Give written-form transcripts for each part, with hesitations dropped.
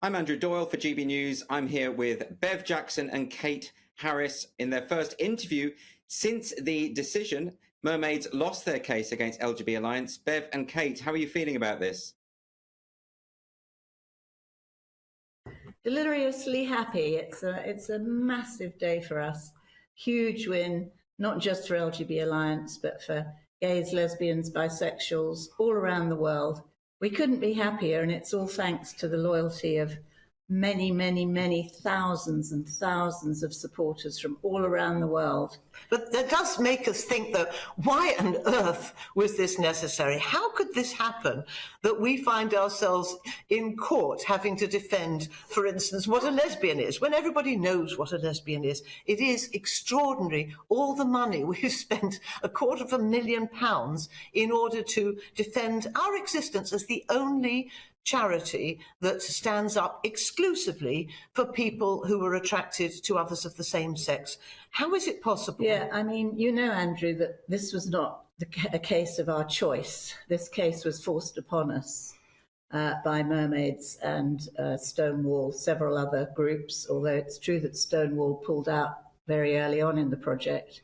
I'm Andrew Doyle for GB News. I'm here with Bev Jackson and Kate Harris in their first interview since the decision. Mermaids lost their case against LGBT Alliance. Bev and Kate, how are you feeling about this? Deliriously happy. It's a massive day for us. Huge win, not just for LGBT Alliance, but for gays, lesbians, bisexuals all around the world. We couldn't be happier, and it's all thanks to the loyalty of many, many, many thousands and thousands of supporters from all around the world. But that does make us think, though, why on earth was this necessary? How could this happen, that we find ourselves in court having to defend, for instance, what a lesbian is, when everybody knows what a lesbian is? It is extraordinary, all the money we've spent, £250,000, in order to defend our existence as the only charity that stands up exclusively for people who are attracted to others of the same sex. How is it possible? Yeah, I mean, you know, Andrew, that this was not a case of our choice. This case was forced upon us by Mermaids and Stonewall, several other groups, although it's true that Stonewall pulled out very early on in the project.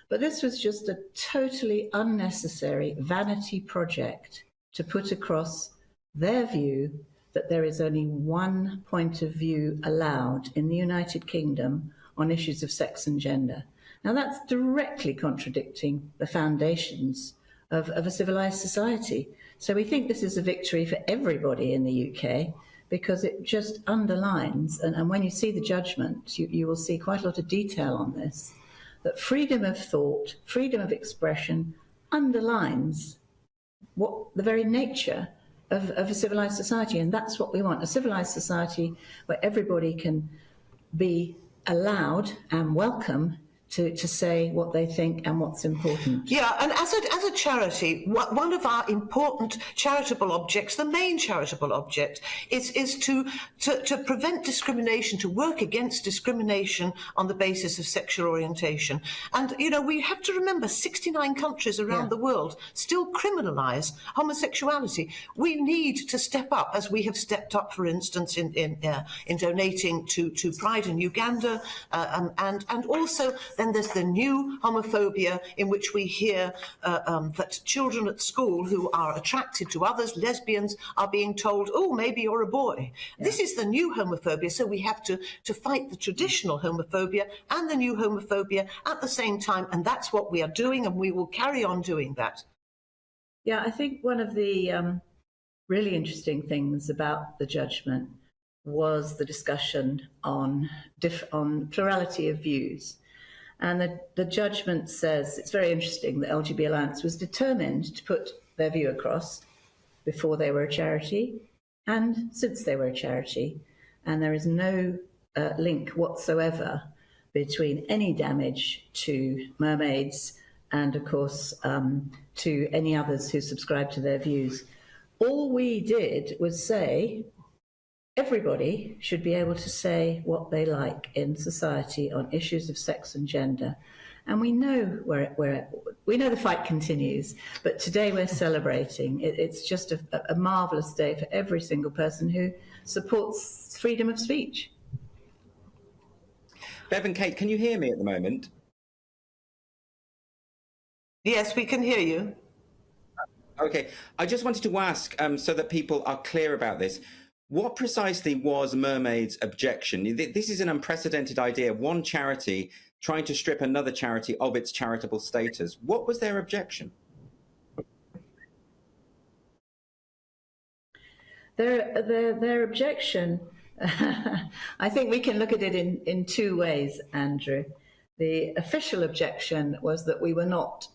But this was just a totally unnecessary vanity project to put across their view that there is only one point of view allowed in the United Kingdom on issues of sex and gender. Now, that's directly contradicting the foundations of a civilised society. So we think this is a victory for everybody in the UK, because it just underlines, and when you see the judgment, you will see quite a lot of detail on this, that freedom of thought, freedom of expression underlines what the very nature of a civilised society, and that's what we want, a civilised society where everybody can be allowed and welcome to say what they think and what's important. Yeah, and as a charity, one of our important charitable objects, the main charitable object, is to prevent discrimination, to work against discrimination on the basis of sexual orientation. And, you know, we have to remember 69 countries around the world still criminalise homosexuality. We need to step up, as we have stepped up, for instance, in donating to Pride in Uganda, and also then there's the new homophobia, in which we hear that children at school who are attracted to others, lesbians, are being told, oh, maybe you're a boy. Yeah. This is the new homophobia, so we have to fight the traditional homophobia and the new homophobia at the same time, and that's what we are doing, and we will carry on doing that. Yeah, I think one of the really interesting things about the judgment was the discussion on plurality of views. And the judgment says, it's very interesting, that LGBT Alliance was determined to put their view across before they were a charity and since they were a charity. And there is no link whatsoever between any damage to Mermaids and, of course, to any others who subscribe to their views. All we did was say, everybody should be able to say what they like in society on issues of sex and gender. And we know we know the fight continues, but today we're celebrating. It's just a marvellous day for every single person who supports freedom of speech. Bev and Kate, can you hear me at the moment? Yes, we can hear you. Okay, I just wanted to ask, so that people are clear about this, what precisely was Mermaids' objection? This is an unprecedented idea, one charity trying to strip another charity of its charitable status. What was their objection? Their objection, I think we can look at it in two ways, Andrew. The official objection was that we were not,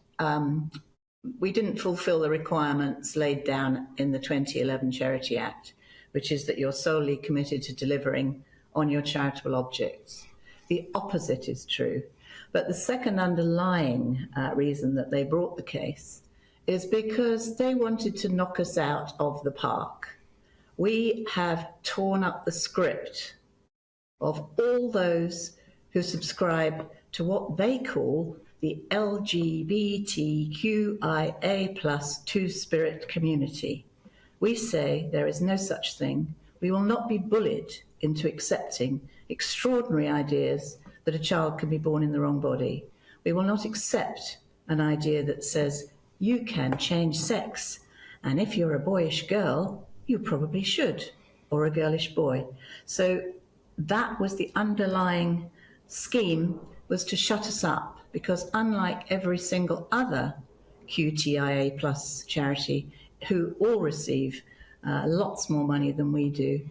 we didn't fulfil the requirements laid down in the 2011 Charity Act, which is that you're solely committed to delivering on your charitable objects. The opposite is true. But the second underlying reason that they brought the case is because they wanted to knock us out of the park. We have torn up the script of all those who subscribe to what they call the LGBTQIA+ two-spirit community. We say there is no such thing. We will not be bullied into accepting extraordinary ideas that a child can be born in the wrong body. We will not accept an idea that says you can change sex, and if you're a boyish girl, you probably should, or a girlish boy. So that was the underlying scheme, was to shut us up, because unlike every single other QTIA plus charity, who all receive lots more money than we do,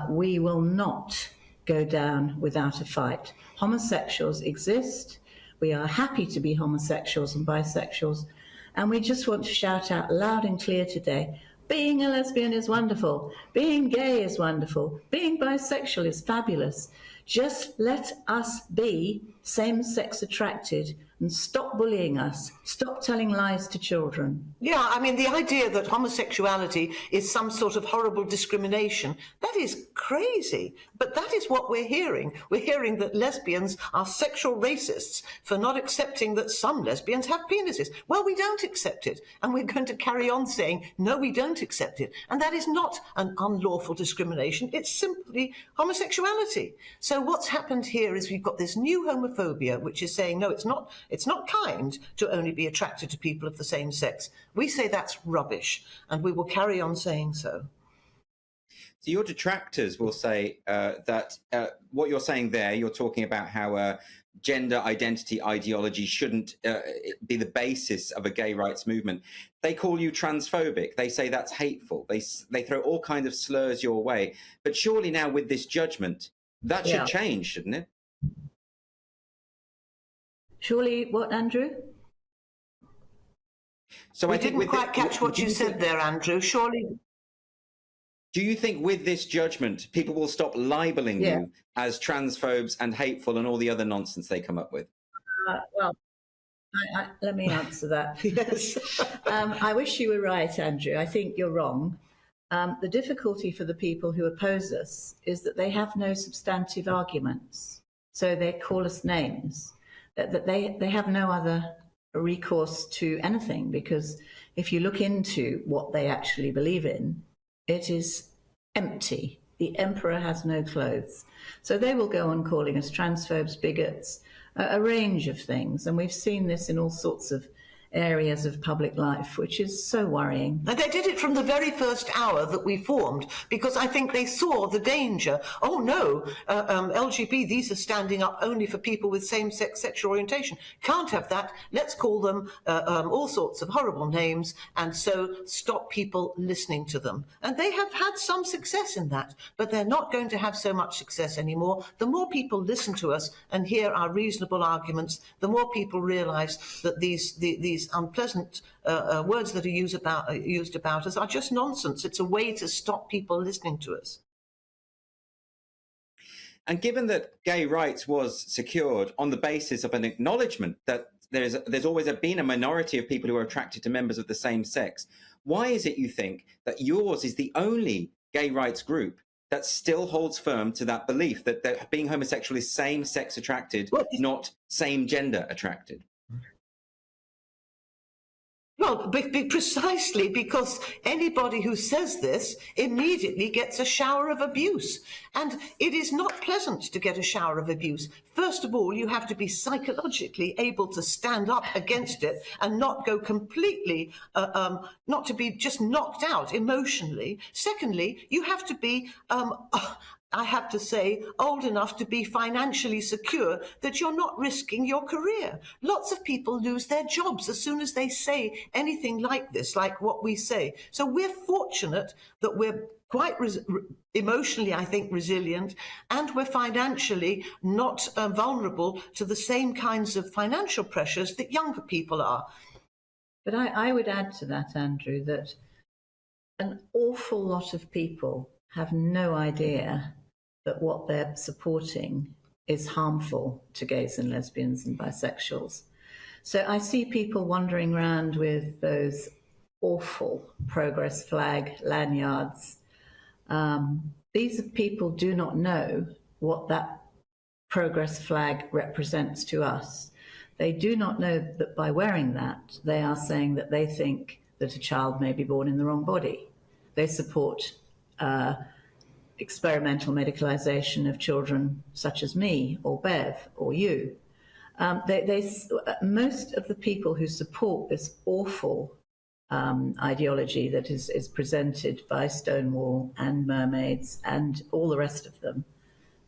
we will not go down without a fight. Homosexuals exist. We are happy to be homosexuals and bisexuals, and we just want to shout out loud and clear today, being a lesbian is wonderful, being gay is wonderful, being bisexual is fabulous. Just let us be same-sex attracted and stop bullying us, stop telling lies to children. Yeah, I mean, the idea that homosexuality is some sort of horrible discrimination, that is crazy. But that is what we're hearing. We're hearing that lesbians are sexual racists for not accepting that some lesbians have penises. Well, we don't accept it. And we're going to carry on saying, no, we don't accept it. And that is not an unlawful discrimination. It's simply homosexuality. So what's happened here is we've got this new homophobia, which is saying, no, it's not kind to only be attracted to people of the same sex. We say that's rubbish, and we will carry on saying so. So your detractors will say that what you're saying there, you're talking about how gender identity ideology shouldn't be the basis of a gay rights movement. They call you transphobic. They say that's hateful. They throw all kinds of slurs your way. But surely now with this judgment, that should change, shouldn't it? Surely, what, Andrew? So I didn't quite catch what you said there, Andrew. Surely. Do you think with this judgment, people will stop libeling you as transphobes and hateful and all the other nonsense they come up with? Well, let me answer that. Yes. I wish you were right, Andrew. I think you're wrong. The difficulty for the people who oppose us is that they have no substantive arguments. So they call us names. That they have no other recourse to anything, because if you look into what they actually believe in, it is empty. The emperor has no clothes. So they will go on calling us transphobes, bigots, a range of things. And we've seen this in all sorts of areas of public life, which is so worrying. And they did it from the very first hour that we formed, because I think they saw the danger. Oh no, LGBT, these are standing up only for people with same-sex sexual orientation. Can't have that. Let's call them all sorts of horrible names, and so stop people listening to them. And they have had some success in that, but they're not going to have so much success anymore. The more people listen to us and hear our reasonable arguments, the more people realise that these unpleasant words that are used about us are just nonsense. It's a way to stop people listening to us. And given that gay rights was secured on the basis of an acknowledgement that there's always been a minority of people who are attracted to members of the same sex, why is it, you think, that yours is the only gay rights group that still holds firm to that belief that being homosexual is same-sex attracted, not same-gender attracted? Well, precisely because anybody who says this immediately gets a shower of abuse. And it is not pleasant to get a shower of abuse. First of all, you have to be psychologically able to stand up against it and not go completely, not to be just knocked out emotionally. Secondly, you have to be I have to say, old enough to be financially secure that you're not risking your career. Lots of people lose their jobs as soon as they say anything like this, like what we say. So we're fortunate that we're quite emotionally, I think, resilient, and we're financially not vulnerable to the same kinds of financial pressures that younger people are. But I would add to that, Andrew, that an awful lot of people have no idea that what they're supporting is harmful to gays and lesbians and bisexuals. So I see people wandering around with those awful progress flag lanyards. These people do not know what that progress flag represents to us. They do not know that by wearing that, they are saying that they think that a child may be born in the wrong body. They support experimental medicalisation of children such as me or Bev or you. Most of the people who support this awful ideology that is presented by Stonewall and Mermaids and all the rest of them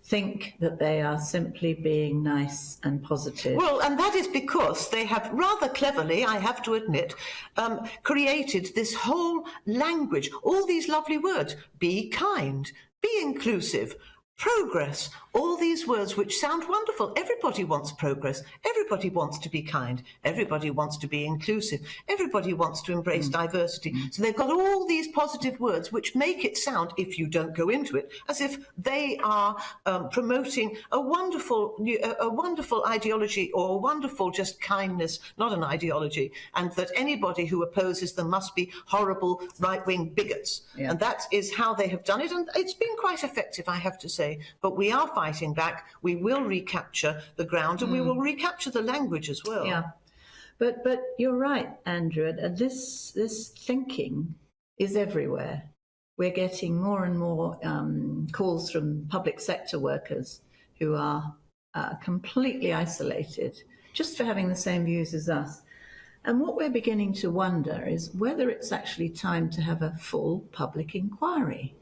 think that they are simply being nice and positive. Well, and that is because they have rather cleverly, I have to admit, created this whole language, all these lovely words: be kind, be inclusive, progress, all these words which sound wonderful. Everybody wants progress. Everybody wants to be kind. Everybody wants to be inclusive. Everybody wants to embrace diversity. So they've got all these positive words which make it sound, if you don't go into it, as if they are promoting a wonderful ideology, or a wonderful just kindness, not an ideology, and that anybody who opposes them must be horrible right-wing bigots. Yeah. And that is how they have done it, and it's been quite effective, I have to say. But we are fighting back. We will recapture the ground, and we will recapture the language as well. Yeah, but you're right, Andrew. This thinking is everywhere. We're getting more and more calls from public sector workers who are completely isolated just for having the same views as us. And what we're beginning to wonder is whether it's actually time to have a full public inquiry.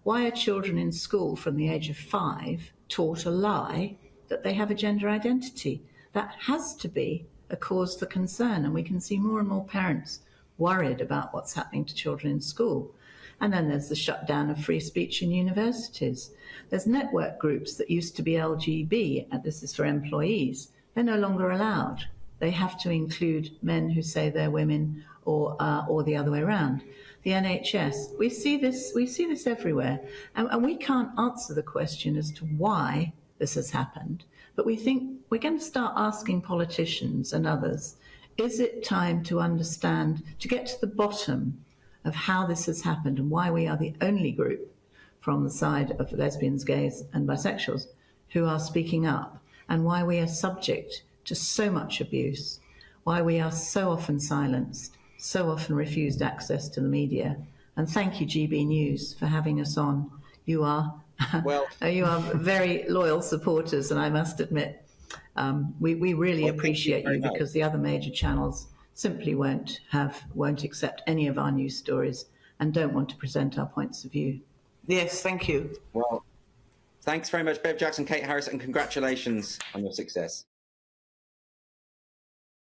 Why are children in school from the age of 5 taught a lie that they have a gender identity? That has to be a cause for concern, and we can see more and more parents worried about what's happening to children in school. And then there's the shutdown of free speech in universities. There's network groups that used to be LGB, and this is for employees. They're no longer allowed. They have to include men who say they're women, or the other way around. The NHS, we see this everywhere, and we can't answer the question as to why this has happened, but we think we're going to start asking politicians and others, is it time to understand, to get to the bottom of how this has happened and why we are the only group from the side of lesbians, gays and bisexuals who are speaking up, and why we are subject to so much abuse, why we are so often silenced, so often refused access to the media. And thank you, GB News, for having us on. You are you are very loyal supporters, and I must admit, we really appreciate you, because the other major channels simply won't accept any of our news stories and don't want to present our points of view. Yes, thank you. Well, thanks very much, Bev Jackson, Kate Harris, and congratulations on your success.